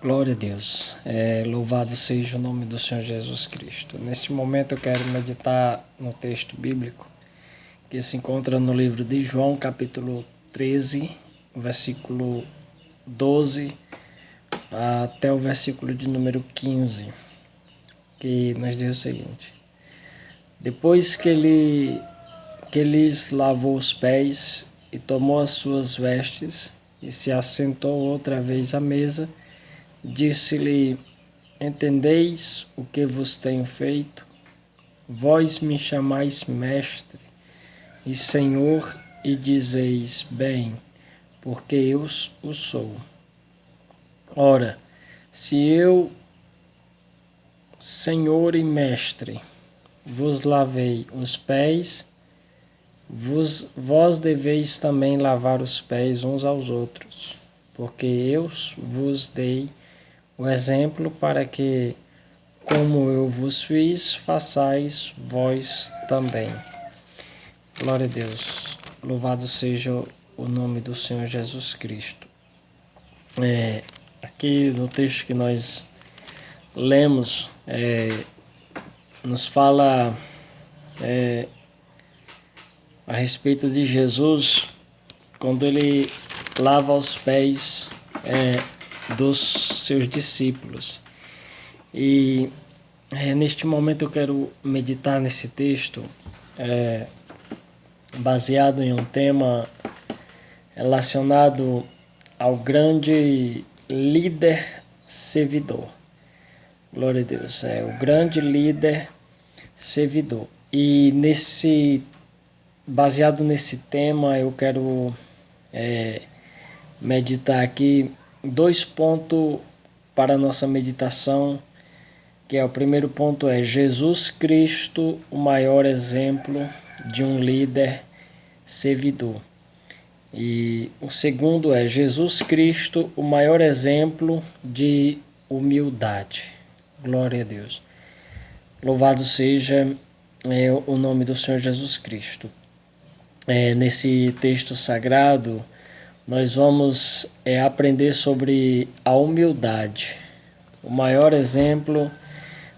Glória a Deus. Louvado seja o nome do Senhor Jesus Cristo. Neste momento eu quero meditar no texto bíblico que se encontra no livro de João, capítulo 13, versículo 12 até o versículo de número 15, que nos diz o seguinte: Depois que lhes lavou os pés e tomou as suas vestes e se assentou outra vez à mesa, disse-lhe: Entendeis o que vos tenho feito? Vós me chamais mestre e Senhor, e dizeis bem, porque eu o sou. Ora, se eu, Senhor e mestre, vos lavei os pés, vós deveis também lavar os pés uns aos outros, porque eu vos dei o exemplo para que, como eu vos fiz, façais vós também. Glória a Deus. Louvado seja o nome do Senhor Jesus Cristo. Aqui no texto que nós lemos, nos fala a respeito de Jesus quando ele lava os pés dos seus discípulos. E neste momento eu quero meditar nesse texto baseado em um tema relacionado ao grande líder servidor. Glória a Deus, o grande líder servidor. E baseado nesse tema eu quero meditar aqui 2 pontos para a nossa meditação, que o primeiro ponto é Jesus Cristo, o maior exemplo de um líder servidor. E o segundo é Jesus Cristo, o maior exemplo de humildade. Glória a Deus. Louvado seja o nome do Senhor Jesus Cristo. Nesse texto sagrado, nós vamos aprender sobre a humildade, o maior exemplo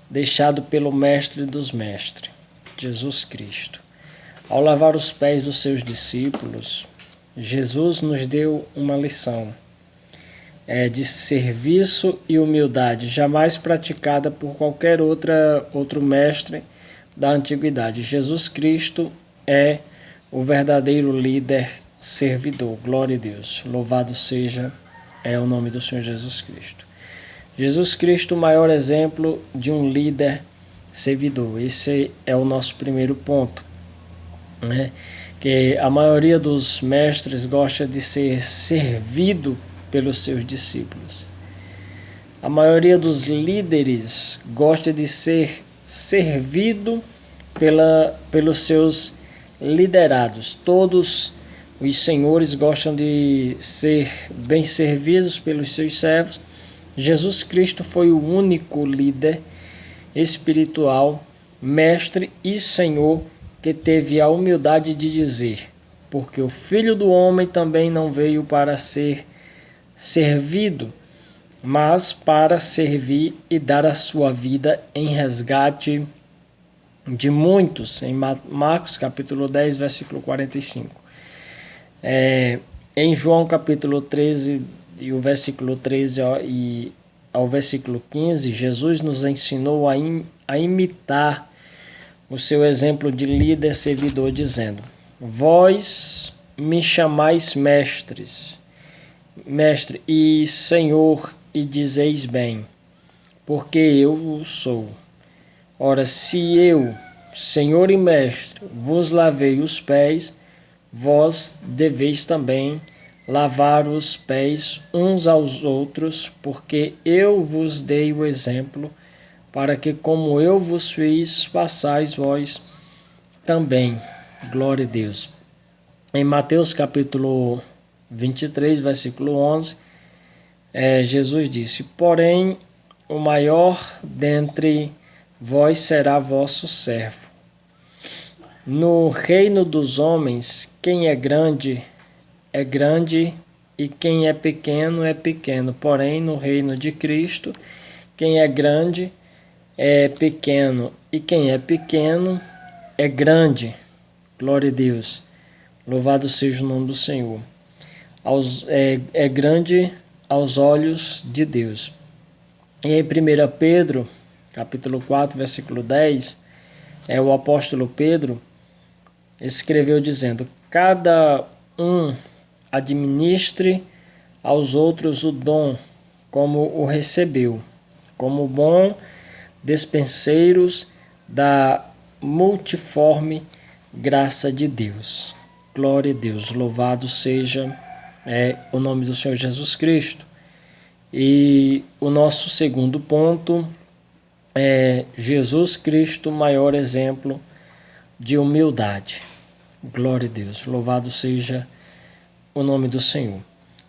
deixado pelo Mestre dos Mestres, Jesus Cristo. Ao lavar os pés dos seus discípulos, Jesus nos deu uma lição de serviço e humildade, jamais praticada por qualquer outro mestre da antiguidade. Jesus Cristo é o verdadeiro líder servidor. Glória a Deus. Louvado seja o nome do Senhor Jesus Cristo. Jesus Cristo, o maior exemplo de um líder servidor. Esse é o nosso primeiro ponto, que a maioria dos mestres gosta de ser servido pelos seus discípulos. A maioria dos líderes gosta de ser servido pelos seus liderados. Todos os senhores gostam de ser bem servidos pelos seus servos. Jesus Cristo foi o único líder espiritual, mestre e senhor que teve a humildade de dizer: porque o Filho do Homem também não veio para ser servido, mas para servir e dar a sua vida em resgate de muitos, em Marcos capítulo 10, versículo 45. Em João capítulo 13, e o versículo 13 e ao versículo 15, Jesus nos ensinou a imitar o seu exemplo de líder servidor, dizendo: Vós me chamais mestre e Senhor, e dizeis bem, porque eu o sou. Ora, se eu, Senhor e mestre, vos lavei os pés, vós deveis também lavar os pés uns aos outros, porque eu vos dei o exemplo, para que, como eu vos fiz, façais vós também. Glória a Deus. Em Mateus capítulo 23, versículo 11, Jesus disse: Porém, o maior dentre vós será vosso servo. No reino dos homens, quem é grande e quem é pequeno, porém no reino de Cristo, quem é grande é pequeno, e quem é pequeno é grande. Glória a Deus. Louvado seja o nome do Senhor. É grande aos olhos de Deus. E em 1 Pedro, capítulo 4, versículo 10, o apóstolo Pedro escreveu dizendo: cada um administre aos outros o dom como o recebeu, como bom despenseiros da multiforme graça de Deus. Glória a Deus, louvado seja o nome do Senhor Jesus Cristo. E o nosso segundo ponto é Jesus Cristo, maior exemplo de humildade. Glória a Deus, louvado seja o nome do Senhor.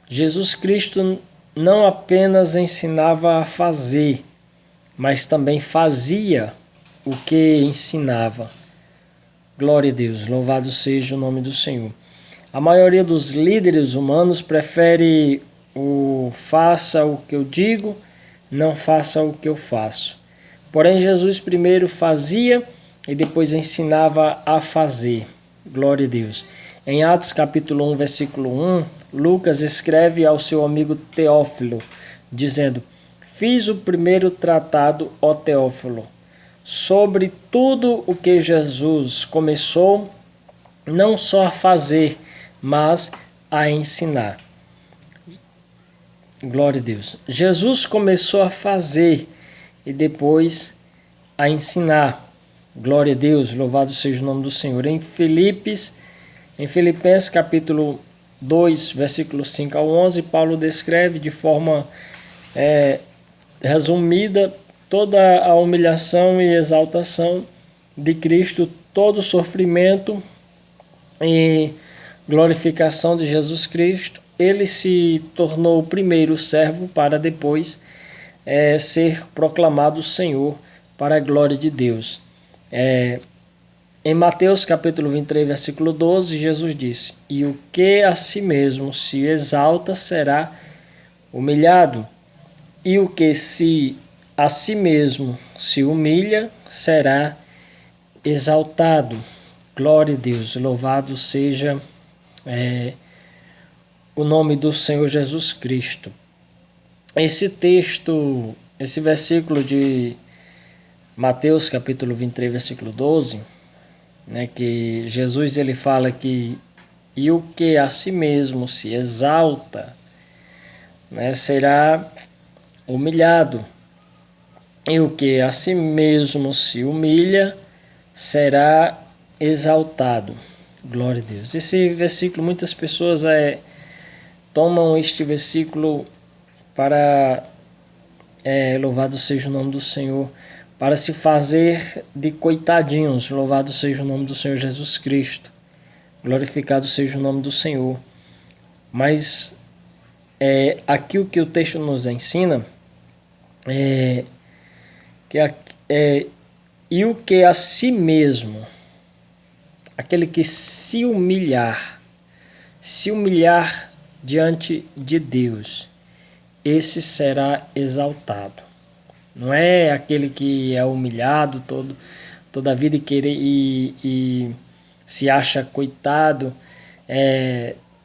Jesus Cristo não apenas ensinava a fazer, mas também fazia o que ensinava. Glória a Deus, louvado seja o nome do Senhor. A maioria dos líderes humanos prefere o faça o que eu digo, não faça o que eu faço. Porém, Jesus primeiro fazia e depois ensinava a fazer. Glória a Deus. Em Atos capítulo 1, versículo 1, Lucas escreve ao seu amigo Teófilo, dizendo: fiz o primeiro tratado, ó Teófilo, sobre tudo o que Jesus começou, não só a fazer, mas a ensinar. Glória a Deus. Jesus começou a fazer e depois a ensinar. Glória a Deus, louvado seja o nome do Senhor. Em Filipenses capítulo 2, versículos 5 ao 11, Paulo descreve de forma resumida toda a humilhação e exaltação de Cristo, todo o sofrimento e glorificação de Jesus Cristo. Ele se tornou o primeiro servo para depois ser proclamado Senhor para a glória de Deus. Em Mateus capítulo 23, versículo 12, Jesus disse: e o que a si mesmo se exalta será humilhado, e o que a si mesmo se humilha será exaltado. Glória a Deus, louvado seja o nome do Senhor Jesus Cristo. Esse texto, esse versículo de Mateus capítulo 23, versículo 12, que Jesus ele fala que e o que a si mesmo se exalta, será humilhado, e o que a si mesmo se humilha será exaltado. Glória a Deus. Esse versículo, muitas pessoas tomam este versículo para, louvado seja o nome do Senhor, para se fazer de coitadinhos. Louvado seja o nome do Senhor Jesus Cristo. Glorificado seja o nome do Senhor. Mas aqui o que o texto nos ensina e o que a si mesmo, aquele que se humilhar diante de Deus, esse será exaltado. Não é aquele que é humilhado toda a vida e se acha coitado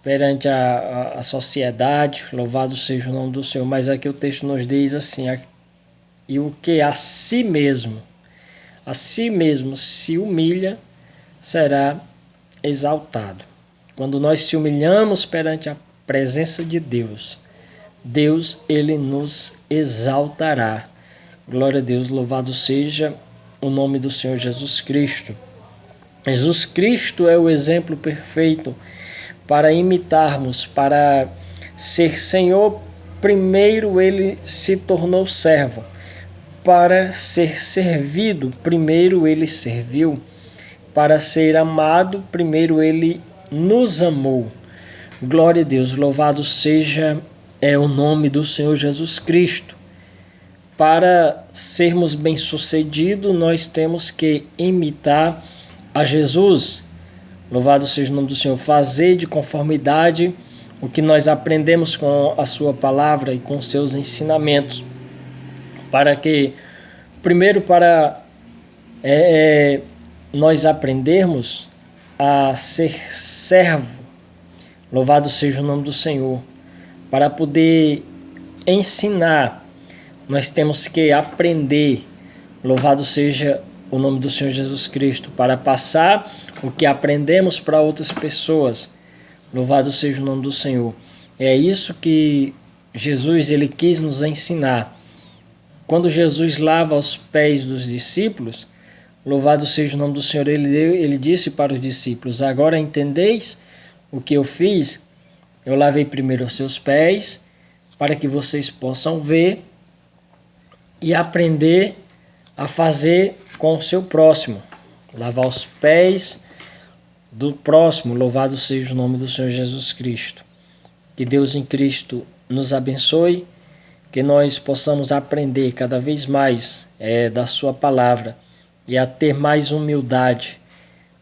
perante a sociedade. Louvado seja o nome do Senhor. Mas aqui o texto nos diz assim: e o que a si mesmo se humilha será exaltado. Quando nós se humilhamos perante a presença de Deus, Deus ele nos exaltará. Glória a Deus, louvado seja o nome do Senhor Jesus Cristo. Jesus Cristo é o exemplo perfeito para imitarmos, para ser Senhor. Primeiro ele se tornou servo. Para ser servido, primeiro ele serviu. Para ser amado, primeiro ele nos amou. Glória a Deus, louvado seja o nome do Senhor Jesus Cristo. Para sermos bem-sucedidos, nós temos que imitar a Jesus. Louvado seja o nome do Senhor. Fazer de conformidade o que nós aprendemos com a sua palavra e com seus ensinamentos, para que, primeiro, para nós aprendermos a ser servo, louvado seja o nome do Senhor, para poder ensinar, nós temos que aprender, louvado seja o nome do Senhor Jesus Cristo, para passar o que aprendemos para outras pessoas, louvado seja o nome do Senhor. É isso que Jesus ele quis nos ensinar. Quando Jesus lava os pés dos discípulos, louvado seja o nome do Senhor, ele disse para os discípulos: agora entendeis o que eu fiz? Eu lavei primeiro os seus pés, para que vocês possam ver e aprender a fazer com o seu próximo. Lavar os pés do próximo, louvado seja o nome do Senhor Jesus Cristo. Que Deus em Cristo nos abençoe, que nós possamos aprender cada vez mais da sua palavra e a ter mais humildade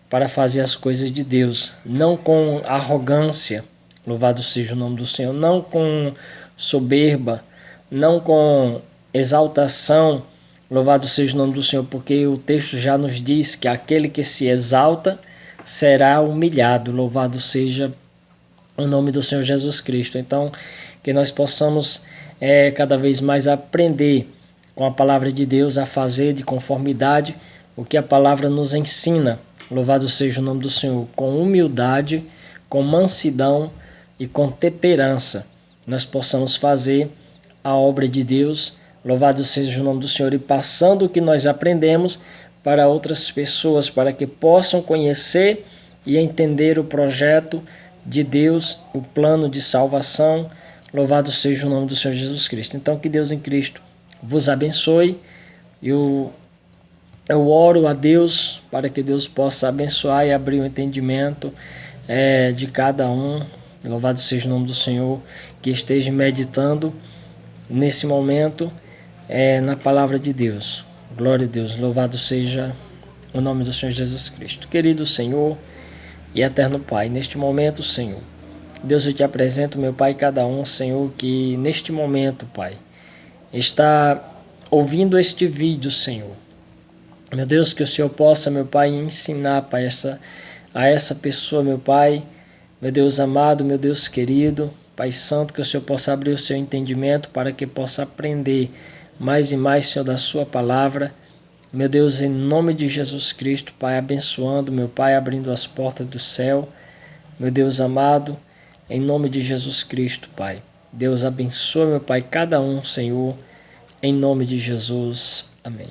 para fazer as coisas de Deus, não com arrogância, louvado seja o nome do Senhor, não com soberba, não com exaltação, louvado seja o nome do Senhor, porque o texto já nos diz que aquele que se exalta será humilhado, louvado seja o nome do Senhor Jesus Cristo. Então, que nós possamos cada vez mais aprender com a palavra de Deus a fazer de conformidade o que a palavra nos ensina, louvado seja o nome do Senhor, com humildade, com mansidão e com temperança, nós possamos fazer a obra de Deus, louvado seja o nome do Senhor, e passando o que nós aprendemos para outras pessoas, para que possam conhecer e entender o projeto de Deus, o plano de salvação, louvado seja o nome do Senhor Jesus Cristo. Então, que Deus em Cristo vos abençoe. Eu oro a Deus para que Deus possa abençoar e abrir o entendimento de cada um, louvado seja o nome do Senhor, que esteja meditando nesse momento na palavra de Deus. Glória a Deus, louvado seja o nome do Senhor Jesus Cristo. Querido Senhor e eterno Pai, neste momento, Senhor, Deus, eu te apresento, meu Pai, cada um, Senhor, que neste momento, Pai, está ouvindo este vídeo, Senhor. Meu Deus, que o Senhor possa, meu Pai, ensinar, Pai, a essa pessoa, meu Pai, meu Deus amado, meu Deus querido, Pai Santo, que o Senhor possa abrir o seu entendimento para que possa aprender mais e mais, Senhor, da sua palavra. Meu Deus, em nome de Jesus Cristo, Pai, abençoando, meu Pai, abrindo as portas do céu. Meu Deus amado, em nome de Jesus Cristo, Pai. Deus abençoe, meu Pai, cada um, Senhor, em nome de Jesus. Amém.